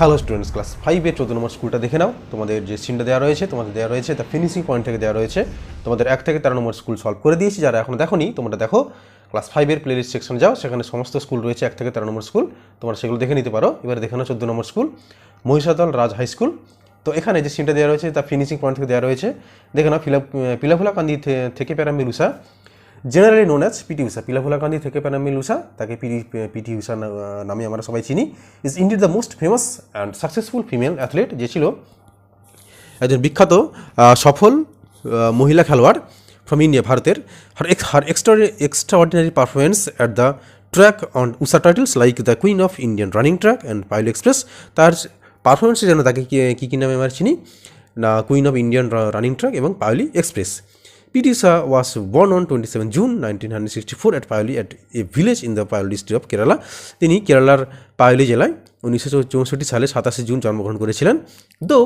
Hello students, class 5-এর 14 নম্বর স্কুলটা দেখে নাও। তোমাদের যে সিনটা দেওয়া রয়েছে, তোমাদের দেওয়া রয়েছে দ্য ফিনিশিং পয়েন্ট থেকে দেওয়া রয়েছে। তোমাদের 1 থেকে 13 নম্বর স্কুল সলভ করে দিয়েছি। যারা এখন দেখোনি তোমরা দেখো, ক্লাস 5-এর প্লেলিস্ট সেকশন যাও, সেখানে সমস্ত স্কুল রয়েছে 1 থেকে 13 নম্বর স্কুল, তোমরা সেগুলো দেখে নিতে পারো। এবারে দেখে নাও 14 নম্বর স্কুল মহিষাদল রাজ হাই স্কুল। তো এখানে যে সিনটা দেওয়া রয়েছে দ্য ফিনিশিং পয়েন্ট থেকে দেওয়া রয়েছে, দেখে নাও পিলাফুলাকান্দি থেকে প্যারামিল উষা, জেনারেলি নোন অ্যাজ পিটি উষা। পিলাফুলাকান্দি থেকে প্যারামিল উষা, তাকে পিটি উষা নামে আমরা সবাই চিনি। Is indeed the most famous and successful female athlete, যে ছিল একজন বিখ্যাত সফল মহিলা খেলোয়াড় ফ্রম ইন্ডিয়া, ভারতের। Her extraordinary performance at the track on Usha titles like the queen of Indian running track and Payyoli express. তার পারফরমেন্সের জন্য তাকে কী নামে আমরা চিনি না, queen of Indian running track এবং Payyoli express. PT Usha was born on 27 June 1964 at Payoli, at a village in the Payoli district of Kerala. তিনি কেরালার পায়োলি জেলায় 1964 সালে 27 জুন জন্মগ্রহণ করেছিলেন। Though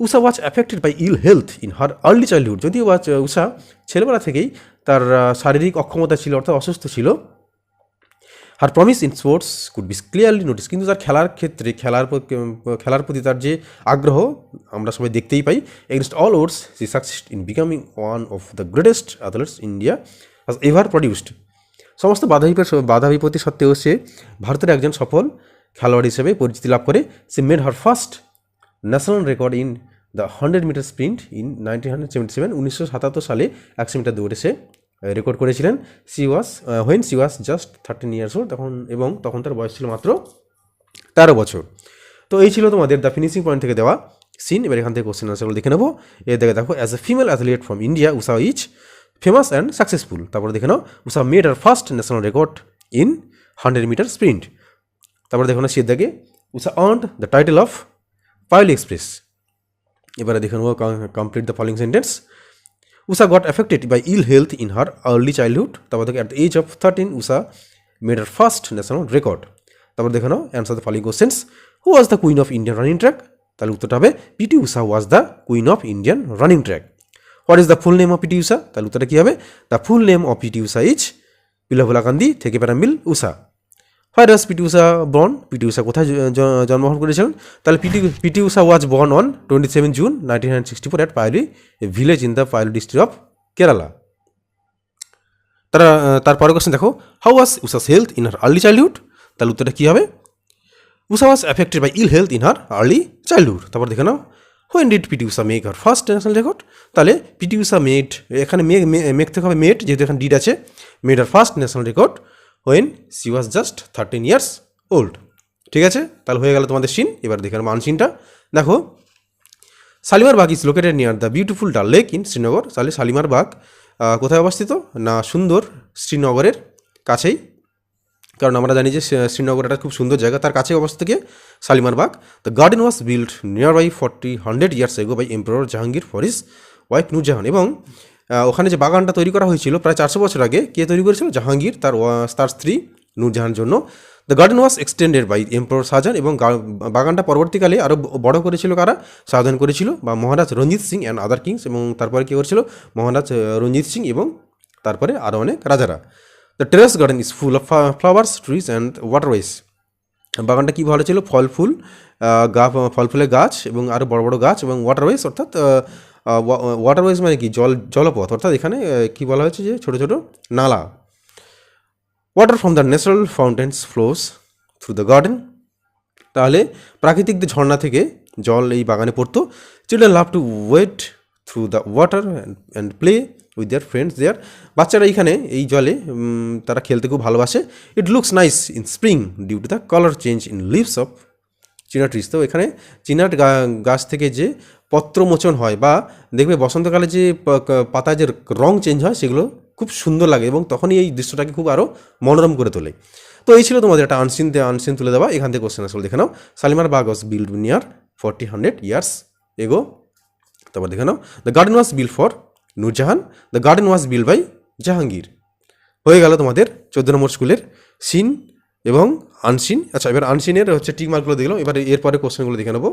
Usha was affected by ill health in her early childhood. যদিও উষা ছেলেবেলা থেকেই তার শারীরিক অক্ষমতা ছিল, অর্থাৎ অসুস্থ ছিল। হার promise in sports could be clearly notice. কিন্তু তার খেলার ক্ষেত্রে খেলার প্রতি তার যে আগ্রহ আমরা সবাই দেখতেই পাই। Against all odds she succeeded in becoming one of the greatest athletes India has ever produced. সমস্ত বাধা বিপত্তি সত্ত্বেও সে ভারতের একজন সফল খেলোয়াড় হিসেবে পরিচিতি লাভ করে। She made her first national record in the 100 metre sprint in 1977। 1977 সালে 100 মিটার দৌড়ে সে রেকর্ড করেছিলেন। She was just 13 years old, তখন তার বয়স ছিল মাত্র 13 বছর। তো এই ছিল তোমাদের দ্য ফিনিশিং পয়েন্ট থেকে দেওয়া সিন। এবার এখান থেকে কোশ্চেন আনসারগুলো দেখে নেবো। দেখো, as a female athlete from India Usha is famous and successful. তারপরে দেখে নাও, Usha made her first national record in 100 metre sprint. তারপরে দেখো না, সে দেখে Usha earned the title of Payyoli express. এবারে দেখে নেবো, complete the following sentence. Usha got affected by ill health in her early childhood. তারপর দেখো, at the age of 13 Usha made her first national record. তারপর দেখো নাও, answer the following questions. Who was the queen of Indian running track? তাহলে উত্তরটা হবে PT Usha was the queen of Indian running track. What is the full name of PT Usha? তাহলে উত্তরটা কি হবে? The full name of PT Usha is পিলাফুলাকান্দি থেকে প্যারামিল উষা। Where was PT Usha born? PT Usha কোথায় জন্মগ্রহণ করেছিলেন? তাহলে PT Usha was born on 27 June 1964 at Payoli, a village in the Payoli district of Kerala. তারপরে কোশ্চেন দেখো, how was Usha's health in her early childhood? তাহলে উত্তরটা কী হবে? Usha was affected by ill health in her early childhood. তারপর দেখে নাও, when did PT Usha make her first national record? তাহলে PT Usha made, এখানে make থেকে হবে made, যেহেতু এখানে ডিড আছে, made her first national record when she was just 13 years old. ঠিক আছে, তাহলে হয়ে গেল তোমাদের সিন। এবার দেখে নাও আনসিনটা। দেখো, Shalimar Bagh is located near the beautiful Dal lake in Srinagar. তাহলে শালিমার বাগ কোথায় অবস্থিত না, সুন্দর শ্রীনগরের কাছেই। কারণ আমরা জানি যে শ্রীনগর একটা খুব সুন্দর জায়গা, তার কাছে অবস্থিত থেকে Shalimar Bagh. The garden was build near by 100 years ago by emperor Jahangir for his wife Nur Jahan. এবং ওখানে যে বাগানটা তৈরি করা হয়েছিল প্রায় 400 বছর আগে, কে তৈরি করেছিল? জাহাঙ্গীর তার স্ত্রী নূরজাহানের জন্য। The garden was extended by emperor Shah Jahan. এবং বাগানটা পরবর্তীকালে আরও বড় করেছিল কারা? শাহজাহান করেছিল, বা মহারাজ রঞ্জিত সিং অ্যান্ড আদার কিংস। এবং তারপরে কী করেছিল? মহারাজ রঞ্জিত সিং এবং তারপরে আরও অনেক রাজারা। The terrace garden is full of flowers, trees and waterways. বাগানটা কী ভালো ছিল? ফল ফুলের গাছ এবং আরও বড় বড় গাছ এবং ওয়াটারওয়েজ, অর্থাৎ ওয়াটারওয়েজ মানে কি? জলপথ, অর্থাৎ এখানে কি বলা হয়েছে যে ছোটো ছোটো নালা। Water from the natural fountains flows through the garden. তাহলে প্রাকৃতিক ঝর্ণা থেকে জল এই বাগানে পড়তো। Children love to wade through the water and play with their friends there. বাচ্চারা এইখানে এই জলে তারা খেলতে খুব ভালোবাসে। It looks nice in spring due to the colour change in leaves of chinar trees. তো এখানে চিনার গাছ থেকে যে পত্রমোচন হয়, বা দেখবে বসন্তকালে যে পাতায় যে রং চেঞ্জ হয়, সেগুলো খুব সুন্দর লাগে এবং তখনই এই দৃশ্যটাকে খুব আরও মনোরম করে তোলে। তো এই ছিল তোমাদের একটা আনসিন তুলে দেওয়া। এখান থেকে কোশ্চেন আসলে দেখে নাও, Shalimar Bagh was build near 100 years ago. তারপর দেখে নাও, the garden was build for Nur Jahan, the garden was build by Jahangir. হয়ে গেল তোমাদের 14 নম্বর স্কুলের সিন এবং আনসিন। আচ্ছা, এবার আনসিনের টিক মার্কগুলো দেখলাম। এবার এরপরে কোশ্চেনগুলো দেখে নেবো।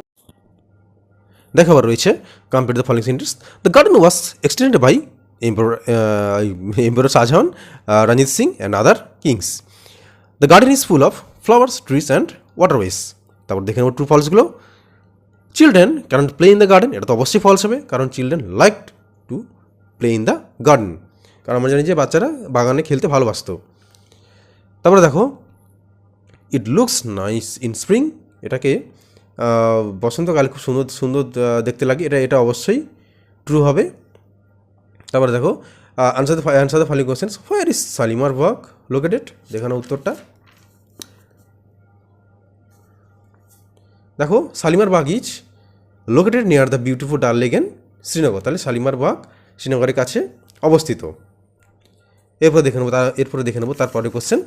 দেখো, আবার রয়েছে complete the following sentence. The garden was extended by emperor Shah Jahan, Ranjit Singh and other kings. The garden is full of flowers, trees and waterways. তারপর দেখে নেবো ট্রু ফলসগুলো। Children cannot play in the garden, এটা তো অবশ্যই ফলস হবে, কারণ children like to play in the garden, কারণ আমরা জানি যে বাচ্চারা বাগানে খেলতে ভালোবাসতো। তারপরে দেখো it looks nice in spring, এটাকে বসন্তকালে খুব সুন্দর সুন্দর দেখতে লাগে, এটা অবশ্যই ট্রু হবে। তারপরে দেখো answer the following questions, where is Shalimar Bagh located, দেখানো উত্তরটা। দেখো Shalimar Bagh is located near the beautiful Dal lake in Srinagar, তাহলে শালিমার বাগ শ্রীনগরের কাছে অবস্থিত। এরপরে দেখে নেবো তারপরে কোশ্চেন।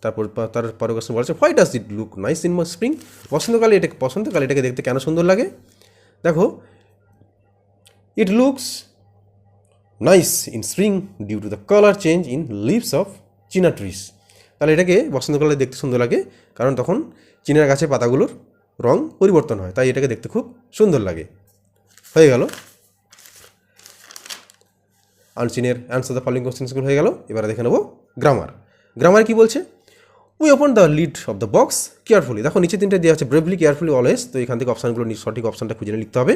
তারপরে কোশ্চেন বলছে why does it look nice in spring, বসন্তকালে এটাকে দেখতে কেন সুন্দর লাগে। দেখো it looks nice in spring due to the colour change in leaves of chinar trees, তাহলে এটাকে বসন্তকালে দেখতে সুন্দর লাগে কারণ তখন চিনার গাছের পাতাগুলোর রং পরিবর্তন হয়, তাই এটাকে দেখতে খুব সুন্দর লাগে। হয়ে গেল আনচিনের অ্যান্সার দ্য ফলোইং কোশ্চেন্সগুলো হয়ে গেল। এবারে দেখে নেবো গ্রামার কি বলছে। We open the lid of the box carefully, দেখো নিচে তিনটে দেওয়া আছে ব্রেভলি, কেয়ারফুলি, অলওয়েজ, তো এখান থেকে অপশানগুলো সঠিক অপশানটা খুঁজে লিখতে হবে।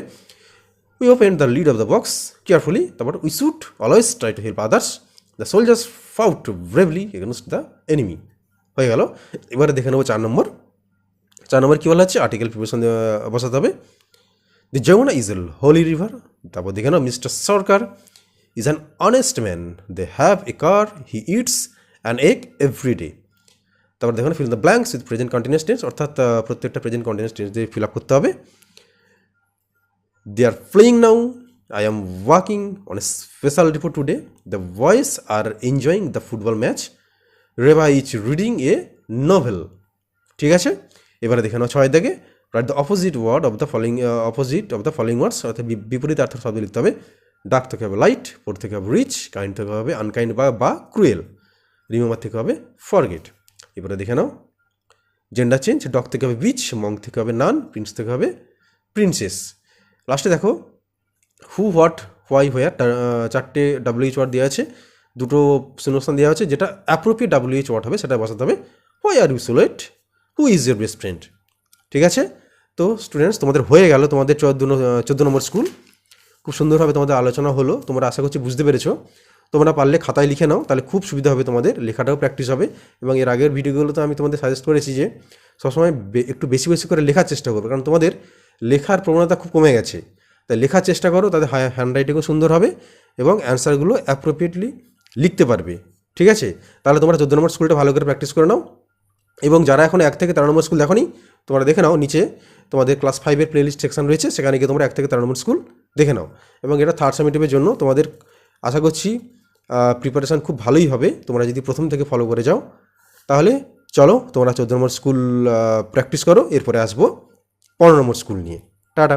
We open the lid of the box carefully, তারপর we should always try to help others, the soldiers fought bravely against the enemy. হয়ে গেল। এবারে দেখে নেবো 4 নম্বর কী বলা হচ্ছে, আর্টিকেল প্রিপারেশন বসাতে হবে। The Yamuna is a holy river, তারপর দেখে নাও mister Sarkar is an honest man, they have a car, he eats an egg every day. তারপর দেখুন fill the blanks with present continuous tense, অর্থাৎ প্রত্যেকটা প্রেজেন্ট কন্টিনিউয়াস টেন্স দিয়ে ফিল আপ করতে হবে। They are playing now, I am working on a special report today, the boys are enjoying the football match, Reba is reading a novel. ঠিক আছে, এবারে দেখে নাও 6 দাগে write the opposite of the following ওয়ার্ডস, অর্থাৎ বিপরীত অর্থ শব্দ লিখতে হবে। ডার্ক থেকে হবে লাইট, পোর থেকে হবে রিচ, কাইন্ড থেকে হবে আনকাইন্ড বা ক্রুয়েল, রিমেম্বার থেকে হবে ফরগেট। এবারে দেখে নাও জেন্ডার চেঞ্জ, ডগ থেকে হবে বিচ, মং থেকে হবে নান, প্রিন্স থেকে হবে প্রিন্সেস। লাস্টে দেখো হু, হোয়াট, হোয়াই, হোয়ার, 4টে WH ওয়ার্ড দেওয়া আছে, 2টো শূন্যস্থান দেওয়া আছে, যেটা অ্যাপ্রোপ্রিয়েট WH ওয়ার্ড হবে সেটা বসাতে হবে। Why are you so late, who is your best friend. ঠিক আছে, তো স্টুডেন্টস তোমাদের হয়ে গেল তোমাদের 14 নম্বর স্কুল। খুব সুন্দরভাবে তোমাদের আলোচনা হলো, তোমরা আশা করছি বুঝতে পেরেছো। তোমরা পারলে খাতায় লিখে নাও, তাহলে খুব সুবিধা হবে, তোমাদের লেখাটাও প্র্যাকটিস হবে। এবং এর আগের ভিডিওগুলোতে আমি তোমাদের সাজেস্ট করেছি যে সবসময় একটু বেশি বেশি করে লেখার চেষ্টা করবে, কারণ তোমাদের লেখার প্রবণতা খুব কমে গেছে। তাই লেখার চেষ্টা করো, তাদের হ্যান্ডরাইটিংও সুন্দর হবে এবং অ্যান্সারগুলো অ্যাপ্রোপ্রিয়েটলি লিখতে পারবে। ঠিক আছে, তাহলে তোমরা 14 নম্বর স্কুলটা ভালো করে প্র্যাকটিস করে নাও। এবং যারা এখন 1 থেকে 13 নম্বর স্কুল দেখোনি, তোমরা দেখে নাও, নিচে তোমাদের ক্লাস 5-এর প্লেলিস্ট সেকশন রয়েছে, সেখানে গিয়ে তোমরা 1 থেকে 13 নম্বর স্কুল দেখে নাও। এবং এটা থার্ড সামেটিভের জন্য তোমাদের আশা করছি প্রিপারেশান খুব ভালোই হবে, তোমরা যদি প্রথম থেকে ফলো করে যাও। তাহলে চলো তোমরা 14 নম্বর স্কুল প্র্যাকটিস করো, এরপরে আসবো 15 নম্বর স্কুল নিয়ে। টাটা।